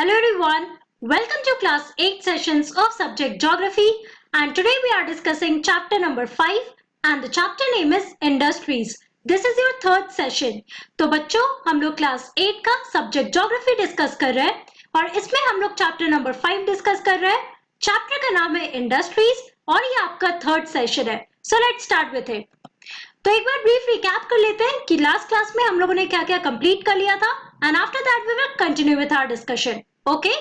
Hello everyone, welcome to class 8 sessions of subject geography and today we are discussing chapter number 5 and the chapter name is industries. This is your third session. तो बच्चों हम लोग class 8 का subject geography discuss कर रहे हैं और इसमें हम लोग chapter number 5 discuss कर रहे हैं. Chapter का नाम है industries और ये आपका third session है. So let's start with it. तो एक बार ब्रीफ रिकैप कर लेते हैं कि लास्ट क्लास में हम लोगों ने क्या क्या कंप्लीट कर लिया था and after that we will continue with our discussion. Okay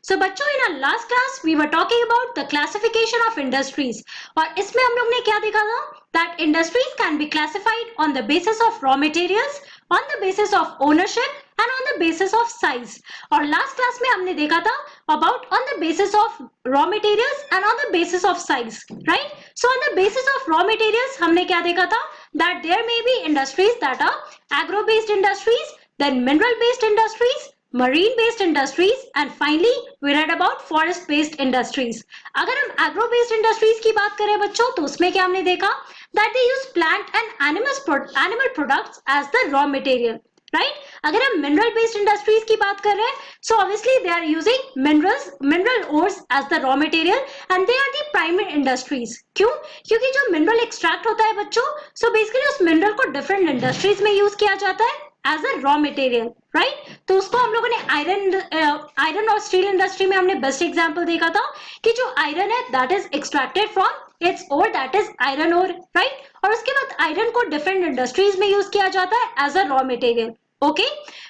so बच्चों in our last class we were talking about the classification of industries और इसमें हम लोग ने क्या देखा था that industries can be classified on the basis of raw materials, on the basis of ownership and on the basis of size. और last class में हमने देखा था about on the basis of raw materials and on the basis of size, right. So on the basis of raw materials हमने क्या देखा था that there may be industries that are agro-based industries, then mineral-based industries, marine-based industries, and finally we read about forest-based industries. अगर हम agro-based industries की बात करें बच्चों तो उसमें क्या हमने देखा that they use plant and animal products as the raw material, right? अगर हम mineral based industries की बात कर रहे हैं so obviously they are using mineral ores as the raw material and they are the primary industries. क्यों? क्योंकि जो mineral extract होता है बच्चों so basically उस mineral को different industries में use किया जाता है as a raw material, right? तो उसको हम लोगों ने आयरन और स्टील इंडस्ट्री में हमने बेस्ट एग्जांपल देखा था कि जो आयरन है that is extracted from its ore, that is iron ore, right? और उसके बाद आयरन को डिफरेंट इंडस्ट्रीज में यूज किया जाता है as a raw material. Okay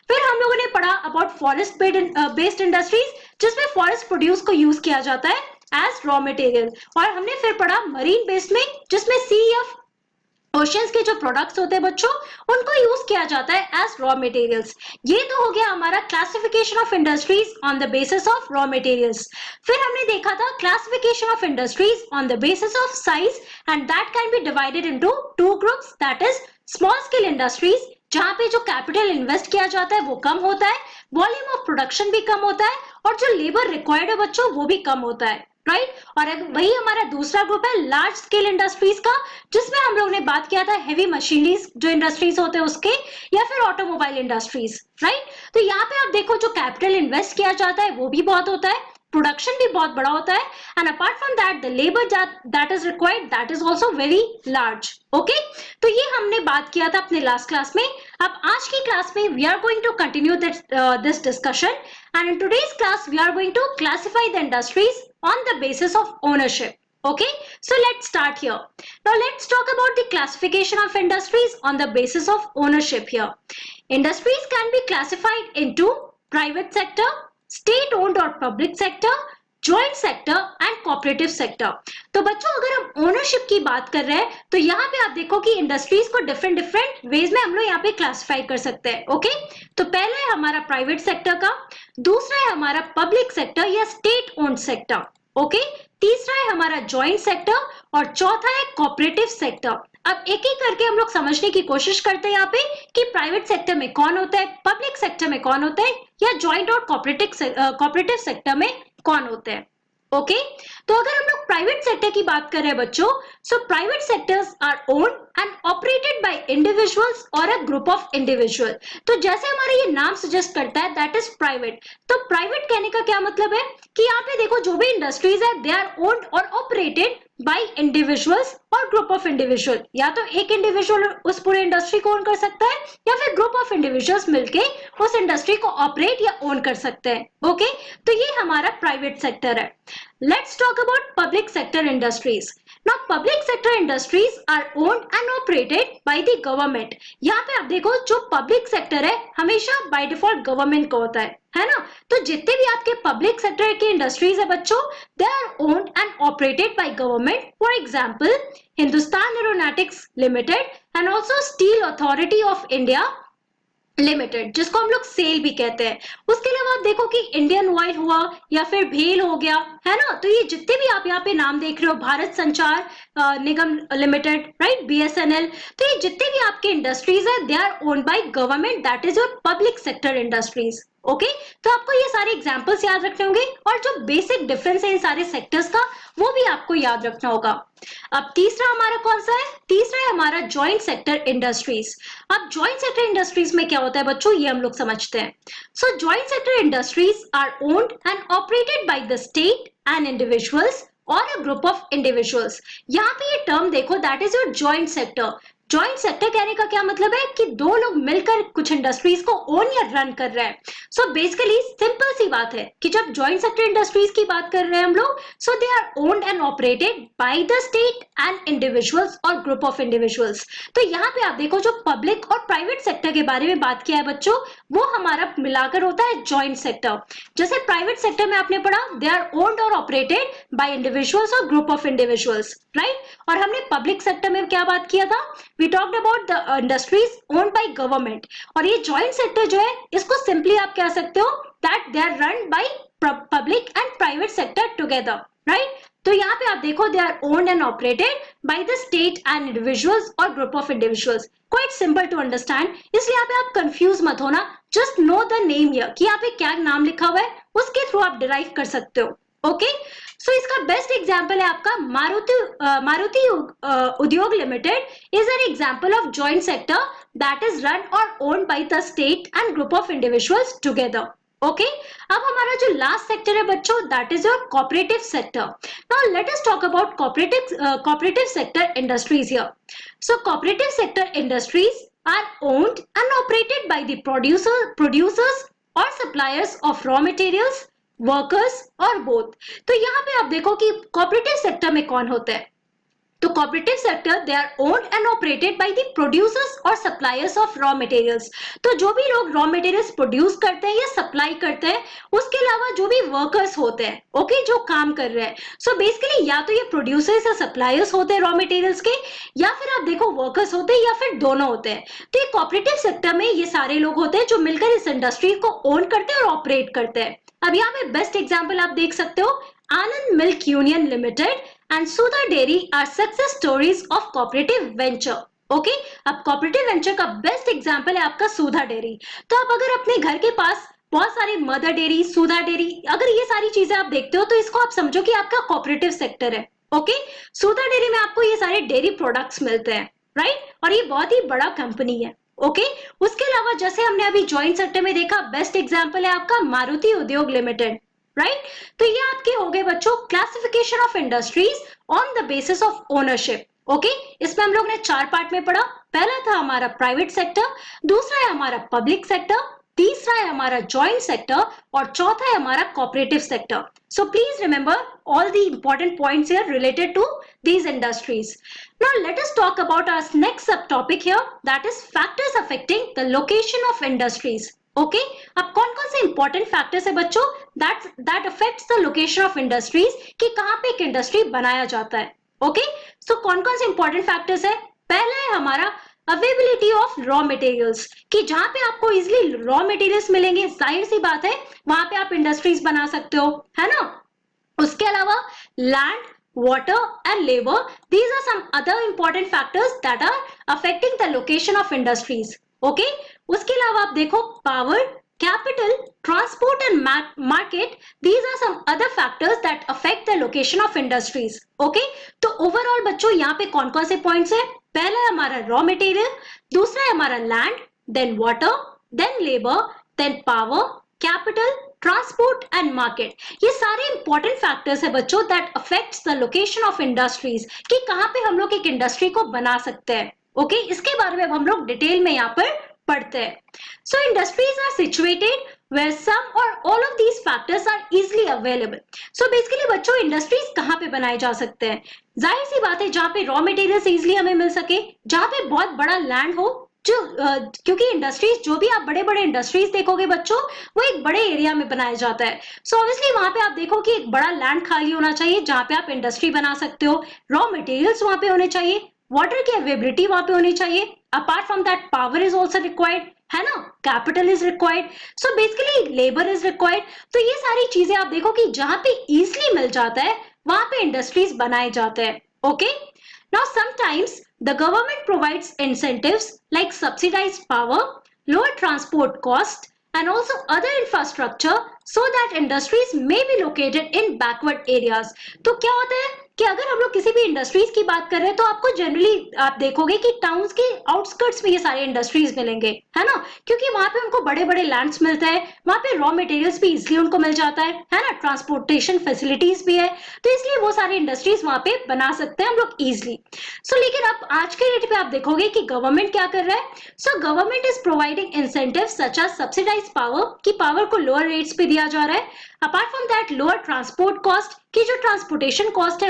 फिर हम लोगों ने पढ़ा अबाउट फॉरेस्ट बेस्ड इंडस्ट्रीज जिसमें फॉरेस्ट प्रोड्यूस को यूज किया जाता है एज रॉ मटेरियल. और हमने फिर पढ़ा मरीन बेस्ड में जिसमें सी या ओशियंस के जो प्रोडक्ट्स होते हैं बच्चों उनको यूज किया जाता है एज रॉ मटेरियल्स. ये तो हो गया हमारा classification of industries on the basis of raw materials. फिर हमने देखा था classification of industries on the basis of size and that can be divided into two groups, that is small scale industries जहां पे जो कैपिटल इन्वेस्ट किया जाता है वो कम होता है, वॉल्यूम ऑफ प्रोडक्शन भी कम होता है और जो लेबर रिक्वायर्ड है बच्चों वो भी कम होता है, राइट. और वही हमारा दूसरा ग्रुप है लार्ज स्केल इंडस्ट्रीज का जिसमें हम लोग ने बात किया था हेवी मशीनरीज जो इंडस्ट्रीज होते हैं उसके या फिर ऑटोमोबाइल इंडस्ट्रीज, राइट. तो यहाँ पे आप देखो जो कैपिटल इन्वेस्ट किया जाता है वो भी बहुत होता है, प्रोडक्शन भी बहुत बड़ा होता है and apart from that the labour that is required that is also very large. Okay तो ये हमने बात किया था अपने लास्ट क्लास में. अब आज की क्लास में we are going to continue this discussion and in today's class we are going to classify the industries on the basis of ownership. Okay, so let's start here. Now let's talk about the classification of industries on the basis of ownership here. Industries can be classified into private sector, state owned or public sector, joint sector and cooperative sector. तो बच्चों अगर हम ownership की बात कर रहे हैं तो यहाँ पे आप देखो कि इंडस्ट्रीज को डिफरेंट वेज में हम लोग यहाँ पे क्लासिफाई कर सकते हैं. ओके तो पहला है हमारा प्राइवेट सेक्टर का, दूसरा है हमारा पब्लिक सेक्टर या स्टेट ओन्ड सेक्टर, ओके तीसरा है हमारा जॉइंट सेक्टर और चौथा है कोऑपरेटिव सेक्टर. अब एक एक करके हम लोग समझने की कोशिश करते हैं यहाँ पे कि प्राइवेट सेक्टर में कौन होता है, पब्लिक सेक्टर में कौन होता है या जॉइंट और कोऑपरेटिव सेक्टर में कौन होते हैं. ओके तो अगर हम लोग प्राइवेट सेक्टर की बात कर रहे हैं बच्चों so private sectors are owned and operated by individuals और अ ग्रुप ऑफ इंडिविजुअल. तो जैसे हमारा ये नाम सजेस्ट करता है दैट इज प्राइवेट. तो प्राइवेट कहने का क्या मतलब है कि यहाँ पे देखो जो भी इंडस्ट्रीज है दे आर ओन्ड और ऑपरेटेड बाय इंडिविजुअल्स और ग्रुप ऑफ इंडिविजुअल. या तो एक इंडिविजुअल उस पूरे इंडस्ट्री को ओन कर सकता है या फिर ग्रुप ऑफ इंडिविजुअल्स मिलके उस इंडस्ट्री को ऑपरेट या ओन कर सकते हैं. ओके तो ये हमारा प्राइवेट सेक्टर है. Let's talk about public sector industries. Now public sector industries are owned and operated by the government. यहाँ पे आप देखो जो पब्लिक सेक्टर है हमेशा बाय डिफॉल्ट गवर्नमेंट का होता है ना. तो जितने भी आपके पब्लिक सेक्टर के इंडस्ट्रीज है बच्चों they are owned and operated by government. For example Hindustan Aeronautics Limited and also Steel Authority of India Limited जिसको हम लोग सेल भी कहते हैं. उसके अलावा आप देखो कि इंडियन ऑयल हुआ या फिर भेल हो गया है ना. तो ये जितने भी आप यहाँ पे नाम देख रहे हो भारत संचार निगम लिमिटेड, राइट, BSNL, तो ये जितने भी आपके इंडस्ट्रीज है they are owned by government, that is your public sector industries. Okay तो आपको ये सारे एग्जांपल्स याद रखने होंगे और जो बेसिक डिफरेंस है इन सारे सेक्टर्स का वो भी आपको याद रखना होगा। अब तीसरा हमारा कौन सा है? तीसरा है हमारा जॉइंट सेक्टर इंडस्ट्रीज। अब जॉइंट सेक्टर इंडस्ट्रीज में क्या होता है बच्चों, ये हम लोग समझते हैं। So joint sector industries are owned and operated by the state and individuals और अ ग्रुप ऑफ इंडिविजुअल्स। यहाँ पे ये टर्म देखो, that is your joint sector. Joint sector कहने का क्या मतलब है कि दो लोग मिलकर कुछ इंडस्ट्रीज को ओन या रन कर रहे हैं। सो बेसिकली सिंपल सी बात है कि जब जॉइंट सेक्टर इंडस्ट्रीज की बात कर रहे हैं हम लोग, so they are owned and operated by the state and individuals और ग्रुप ऑफ इंडिविजुअल्स। तो यहाँ पे आप देखो जो पब्लिक और प्राइवेट सेक्टर के बारे में बात किया है बच्चों, वो हमारा मिलाकर होता है जॉइंट सेक्टर। जैसे प्राइवेट सेक्टर में आपने पढ़ा दे आर ओन्ड और ऑपरेटेड बाय इंडिविजुअल्स और ग्रुप ऑफ इंडिविजुअल्स, राइट। और हमने पब्लिक सेक्टर में क्या बात किया था, we talked about the industries owned by government. और ये जॉइंट सेक्टर जो है इसको सिंपली आप कह सकते हो that they are run by public and private sector together, right. तो यहाँ पे आप देखो they are owned and operated by the state and individuals और group of individuals. Quite simple to understand, इसलिए यहाँ पे आप कंफ्यूज मत होना, just know the name here कि यहाँ पे क्या नाम लिखा हुआ है, उसके थ्रू आप डिराइव कर सकते हो। ओके सो इसका बेस्ट एग्जांपल है आपका Maruti Udyog limited is an example of joint sector that is run और owned by the state and group of individuals together. Okay अब हमारा जो लास्ट सेक्टर है बच्चों that is your cooperative sector. Now let us talk about cooperative sector industries here. So cooperative sector industries are owned and operated by the producers और suppliers of raw materials, workers और both. तो यहाँ पे आप देखो कि cooperative sector में कौन होते हैं, तो cooperative sector they are owned and operated by the producers और सप्लायर्स ऑफ रॉ मटेरियल्स। तो जो भी लोग रॉ मटेरियल्स प्रोड्यूस करते हैं या सप्लाई करते हैं, उसके अलावा जो भी वर्कर्स होते हैं, ओके जो काम कर रहे हैं, सो बेसिकली या तो ये प्रोड्यूसर्स या सप्लायर्स होते हैं रॉ मटेरियल्स के, या फिर आप देखो वर्कर्स होते हैं, या फिर दोनों होते हैं। तो ये कोऑपरेटिव सेक्टर में ये सारे लोग होते हैं जो मिलकर इस इंडस्ट्री को ओन करते हैं और ऑपरेट करते हैं। अब यहाँ पे बेस्ट एग्जाम्पल आप देख सकते हो, Anand milk union limited and Sudha Dairy are success stories of cooperative venture. Okay अब कोऑपरेटिव वेंचर का बेस्ट एग्जांपल है आपका सुधा डेयरी। तो आप अगर अपने घर के पास बहुत सारे मदर डेयरी, सुधा डेयरी, अगर ये सारी चीजें आप देखते हो तो इसको आप समझो कि आपका कोऑपरेटिव सेक्टर है। ओके सुधा डेयरी में आपको ये सारे डेयरी प्रोडक्ट्स मिलते हैं, राइट, और ये बहुत ही बड़ा कंपनी है। ओके उसके अलावा जैसे हमने अभी जॉइंट सेक्टर में देखा, बेस्ट एग्जांपल है आपका मारुति उद्योग लिमिटेड, राइट। तो ये आपके हो गए बच्चों classification of industries on the basis of ownership. Okay इसमें हम लोग ने 4 पार्ट में पढ़ा। पहला था हमारा प्राइवेट सेक्टर, दूसरा है हमारा पब्लिक सेक्टर, तीसरा है हमारा जॉइंट सेक्टर और चौथा है हमारा cooperative sector. So please remember all the important points here related to these industries. Now let us talk about our next subtopic here, that is factors affecting the location of industries. Okay अब कौन कौन से important factors है बच्चों that affects the location of industries, कि कहां पे एक इंडस्ट्री बनाया जाता है। ओके सो कौन कौन से इंपॉर्टेंट फैक्टर्स है, पहला है हमारा अवेलेबिलिटी ऑफ रॉ मटेरियल्स, कि जहां पे आपको इजिली रॉ मटेरियल्स मिलेंगे, जाहिर सी बात है वहां पे आप इंडस्ट्रीज बना सकते हो, है ना। उसके अलावा land, water and labor, these are some other important factors that are affecting the location of industries. Okay? उसके अलावा आप देखो power, capital, transport and market, these are some other factors that affect the location of industries. Okay? तो overall बच्चों यहाँ पे कौन कौन से points है, पहला है हमारा raw material, दूसरा है हमारा land, then water, then labor, then power, capital, transport and market. ये सारे इंपॉर्टेंट फैक्टर्स है बच्चों that affects the location of industries, कि कहां पे हम लोग एक इंडस्ट्री को बना सकते हैं। ओके इसके बारे में अब हम लोग डिटेल में यहाँ पर पढ़ते हैं। So industries are situated where some or all of these factors are easily available. So basically बच्चों इंडस्ट्रीज कहाँ पे बनाए जा सकते हैं, जाहिर सी बात है जहाँ पे रॉ मटेरियल्स इजिली हमें मिल सके, जहाँ पे बहुत बड़ा लैंड हो, जो क्योंकि इंडस्ट्रीज जो भी आप बड़े बड़े इंडस्ट्रीज देखोगे बच्चों वो एक बड़े एरिया में बनाया जाता है। सो ऑब्वियसली वहां पे आप देखो कि एक बड़ा लैंड खाली होना चाहिए जहां पे आप इंडस्ट्री बना सकते हो, रॉ मटेरियल्स वहां पे होने चाहिए, वाटर की अवेलेबिलिटी वहां पे होनी चाहिए, apart from that power is also required, है ना, capital is required, so basically labour is required. तो ये सारी चीजें आप देखो कि जहां पे इजिली मिल जाता है वहां पे इंडस्ट्रीज बनाए जाते हैं। Okay now sometimes the government provides incentives like subsidized power, lower transport cost and also other infrastructure so that industries may be located in backward areas. तो क्या होता है कि अगर हम लोग किसी भी इंडस्ट्रीज की बात कर रहे हैं तो आपको जनरली आप देखोगे कि टाउन्स के आउटस्कर्ट्स में ये सारे इंडस्ट्रीज मिलेंगे, है ना, क्योंकि वहां पे उनको बड़े बड़े लैंड्स मिलते हैं, वहां पे रॉ मटेरियल्स भी इजिली उनको मिल जाता है ना, ट्रांसपोर्टेशन फैसिलिटीज भी है, तो इसलिए वो सारे इंडस्ट्रीज वहां पे बना सकते हैं हम लोग इजिली। सो लेकिन अब आज के डेट पे आप देखोगे कि गवर्नमेंट क्या कर रहा है। So government is providing incentive such as subsidize power, की पावर को लोअर रेट्स पे दिया जा रहा है। Apart from that lower transport cost, की जो ट्रांसपोर्टेशन कॉस्ट है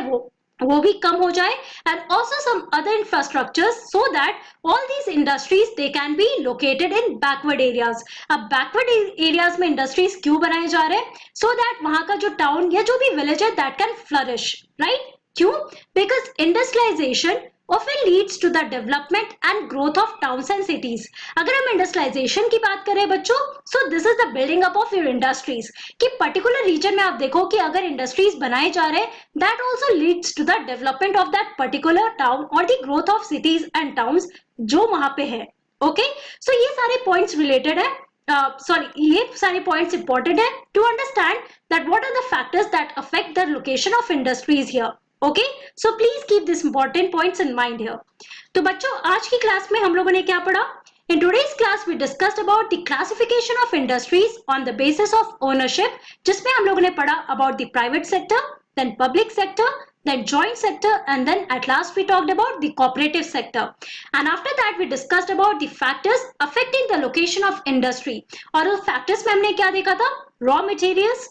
वो भी कम हो जाए, and also some other infrastructures so that all these industries they can be located in backward areas. अब बैकवर्ड एरियाज में इंडस्ट्रीज क्यों बनाए जा रहे हैं? सो दैट वहां का जो टाउन या जो भी विलेज है दैट कैन फ्लरिश, राइट? क्यों? Because industrialization often leads to the development and growth of towns and cities. अगर हम इंडस्ट्रियलाइजेशन की बात करें बच्चों, so this is the building up of your industries, कि पर्टिकुलर रीजन में आप देखो कि अगर इंडस्ट्रीज बनाए जा रहे हैं, that also leads to the development of that particular town or the growth of cities and towns जो वहां पे है। ओके, सो ये सारे पॉइंट्स रिलेटेड है, ये सारे पॉइंट्स इंपॉर्टेंट है to understand that what are the factors that affect the location of industries here. Okay, so please keep this important points in mind here. तो बच्चों आज की क्लास में हम लोगों ने क्या पढ़ा? In today's class we discussed about the classification of industries on the basis of ownership, जिसमें हम लोगों ने पढ़ा about the private sector, then public sector, then joint sector, and then at last we talked about the cooperative sector. And after that we discussed about the factors affecting the location of industry. और उस factors में हमने क्या देखा था? Raw materials,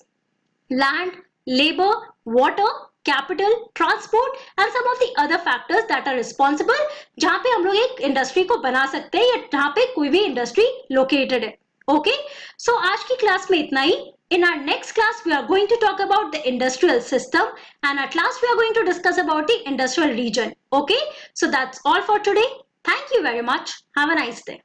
land, labor, water, capital, transport and some of the other factors that are responsible जहां पे हम लोग एक इंडस्ट्री को बना सकते हैं या जहां पे कोई भी इंडस्ट्री लोकेटेड है। ओके, सो आज की क्लास में इतना ही। In our next class we are going to talk about the industrial system and at last we are going to discuss about the industrial region. Okay, so that's all for today. Thank you very much. Have a nice day.